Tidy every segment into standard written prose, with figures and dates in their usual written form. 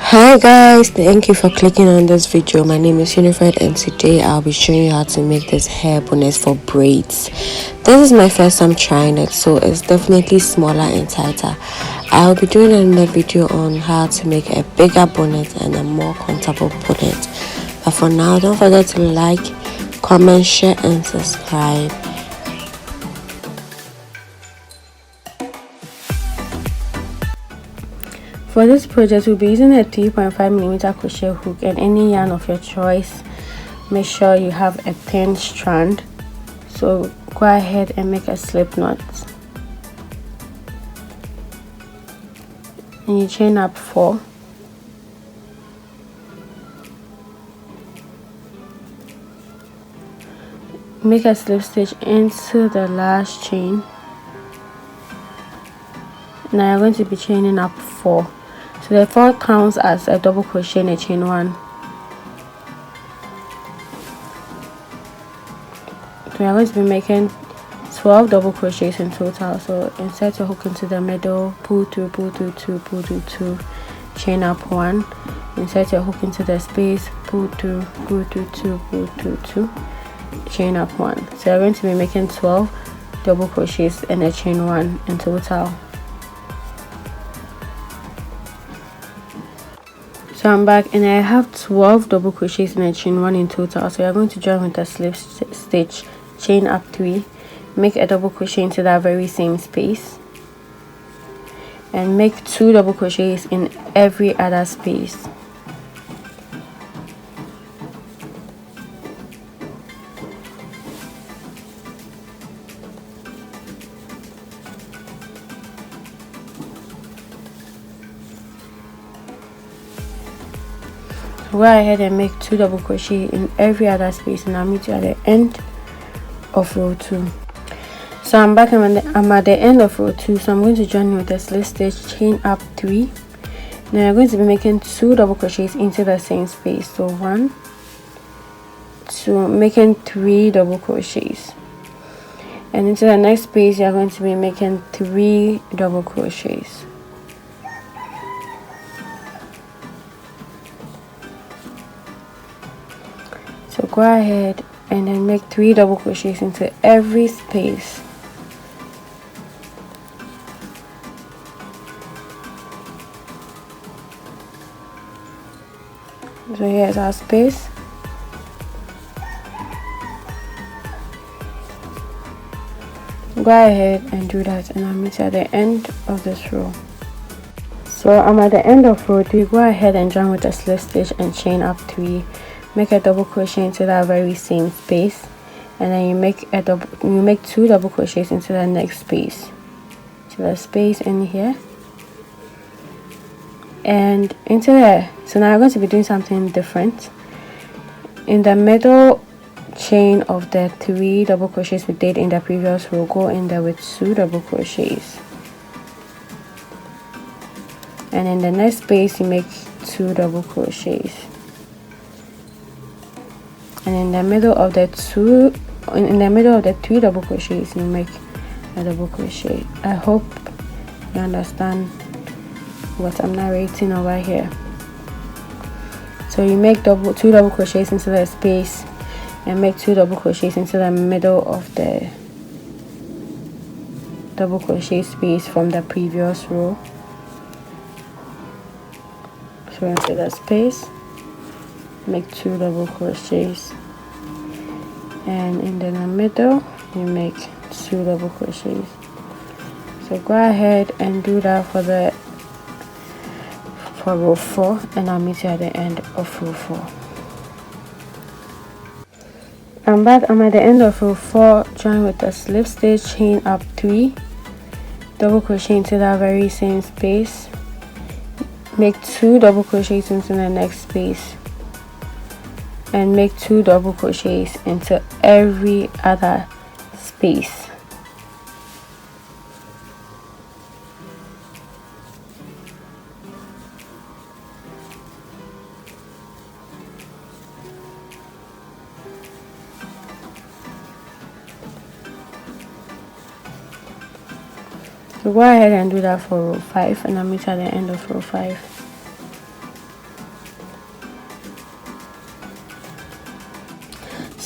Hi guys, thank you for clicking on this video. My name is Unified and today I'll be showing you how to make this hair bonnet for braids. This is my first time trying it, so it's definitely smaller and tighter. I'll be doing another video on how to make a bigger bonnet and a more comfortable bonnet. But for now, don't forget to like, comment, share and subscribe. For this project, we'll be using a 3.5mm crochet hook and any yarn of your choice. Make sure you have a thin strand. So go ahead and make a slip knot. And you chain up 4. Make a slip stitch into the last chain. Now you're going to be chaining up 4. So the 4 counts as a double crochet in a chain 1. So you're going to be making 12 double crochets in total. So insert your hook into the middle, pull through 2, chain up 1. Insert your hook into the space, pull through 2, chain up 1. So you're going to be making 12 double crochets in a chain 1 in total. So I'm back and I have 12 double crochets in a chain 1 in total. So you're going to join with a slip stitch, chain up 3, make a double crochet into that very same space and make 2 double crochets in every other space. Go ahead and make 2 double crochet in every other space and I'll meet you at the end of row 2. So I'm back, I'm at the end of row 2, so I'm going to join with a slip stitch, chain up 3. Now you're going to be making 2 double crochets into the same space. So 1, 2, making 3 double crochets, and into the next space you're going to be making 3 double crochets. So go ahead and then make 3 double crochets into every space. So here's our space. Go ahead and do that and I'll meet you at the end of this row. So I'm at the end of row 3. Go ahead and join with a slip stitch and chain up 3. Make a double crochet into that very same space and then you make 2 double crochets into the next space, to the space in here and into there. So now I'm going to be doing something different. In the middle chain of the 3 double crochets we did in the previous row, go in there with 2 double crochets and in the next space you make 2 double crochets. And in the middle of the 3 double crochets you make a double crochet. I hope you understand what I'm narrating over here. So you make 2 double crochets into the space and make 2 double crochets into the middle of the double crochet space from the previous row. So into the space, make 2 double crochets and in the middle you make 2 double crochets. So go ahead and do that for row 4 and I'll meet you at the end of row 4. I'm back, I'm at the end of row 4. Join with a slip stitch, chain up 3, double crochet into that very same space, make 2 double crochets into the next space and make 2 double crochets into every other space. So go ahead and do that for row 5 and I'll meet you at the end of row 5.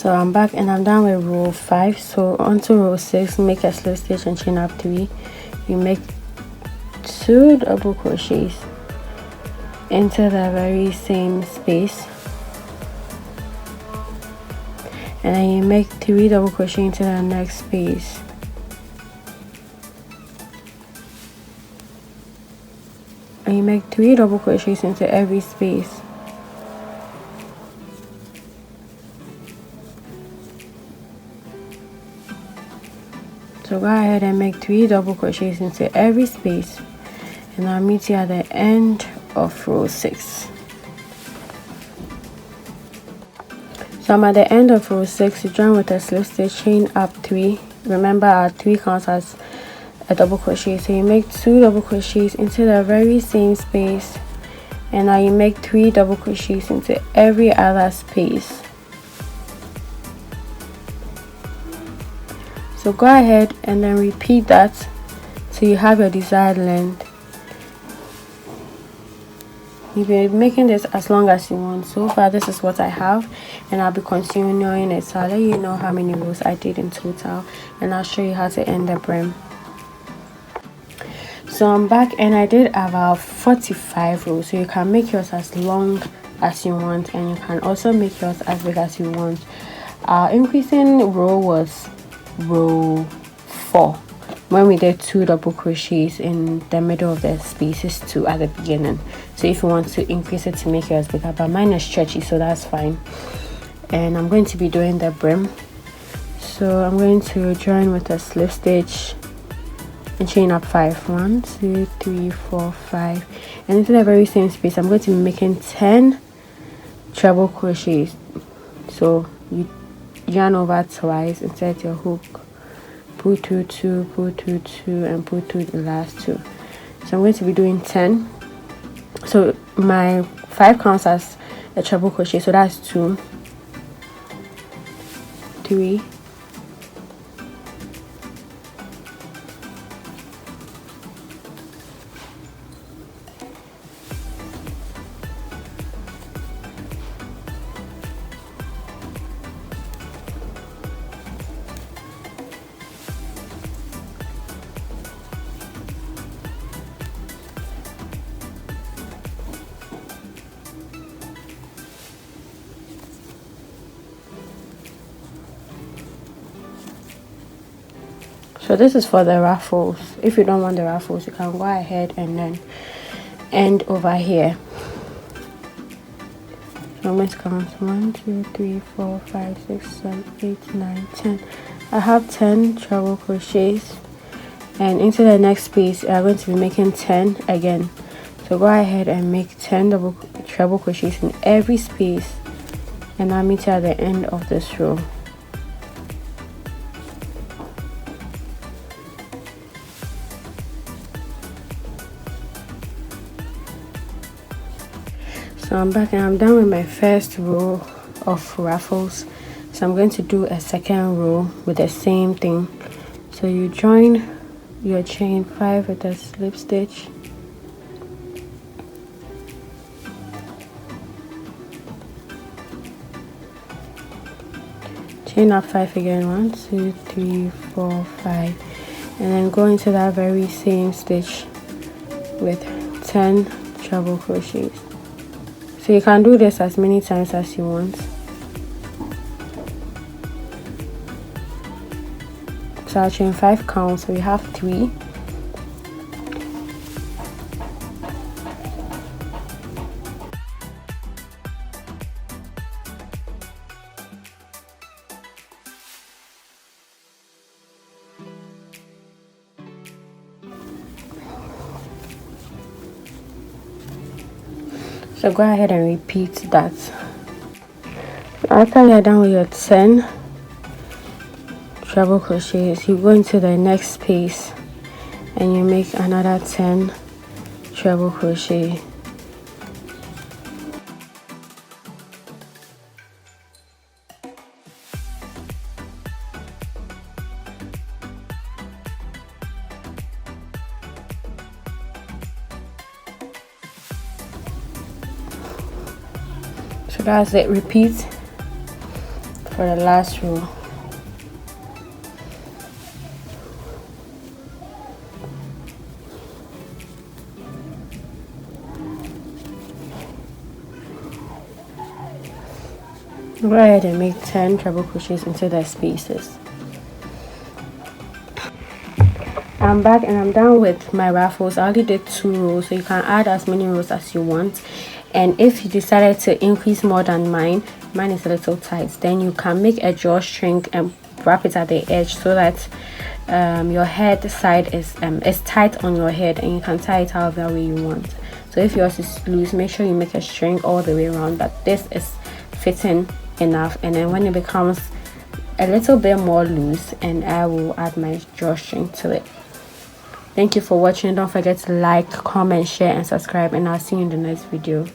So I'm back and I'm done with row 5. So onto row 6, make a slip stitch and chain up 3. You make 2 double crochets into the very same space, and then you make 3 double crochet into the next space. And you make 3 double crochets into every space. So go ahead and make 3 double crochets into every space, and I'll meet you at the end of row 6. So I'm at the end of row 6. You join with a slip stitch, chain up 3. Remember, our 3 counts as a double crochet, so you make 2 double crochets into the very same space, and now you make 3 double crochets into every other space. So go ahead and then repeat that till you have your desired length. You can be making this as long as you want. So far this is what I have, and I'll be continuing it, so I'll let you know how many rows I did in total, and I'll show you how to end the brim. So I'm back and I did about 45 rows, so you can make yours as long as you want, and you can also make yours as big as you want. Our increasing row was row 4 when we did 2 double crochets in the middle of the spaces 2 at the beginning. So if you want to increase it to make yours bigger, but mine is stretchy, so that's fine. And I'm going to be doing the brim, so I'm going to join with a slip stitch and chain up 5. 1 2 3 4 5, and into the very same space I'm going to be making 10 treble crochets. So you yarn over twice, insert your hook, pull through 2, pull through 2, and pull through the last 2. So I'm going to be doing 10. So my 5 counts as a treble crochet, so that's 2, 3, So this is for the ruffles. If you don't want the ruffles, you can go ahead and then end over here. So I'm going to count 1 2 3 4 5 6 7 8 9 10. I have 10 treble crochets, and into the next space I'm going to be making 10 again. So go ahead and make 10 treble crochets in every space, and I'll meet you at the end of this row. So I'm back and I'm done with my first row of ruffles. So I'm going to do a second row with the same thing. So you join your chain 5 with a slip stitch, chain up 5 again, 1 2 3 4 5, and then go into that very same stitch with 10 treble crochets. So you can do this as many times as you want. So I'll chain 5 counts, so we have 3. So go ahead and repeat that. After you're done with your 10 treble crochets, you go into the next space and you make another 10 treble crochet. So that's it. Repeat for the last row. Go ahead and make 10 treble crochets into the spaces. I'm back and I'm done with my ruffles. I already did 2 rows, so you can add as many rows as you want. And if you decided to increase more than mine is a little tight, then you can make a drawstring and wrap it at the edge so that your head side is tight on your head, and you can tie it however way you want. So if yours is loose, make sure you make a string all the way around, but this is fitting enough. And then when it becomes a little bit more loose, and I will add my drawstring to it. Thank you for watching. Don't forget to like, comment, share and subscribe, and I'll see you in the next video.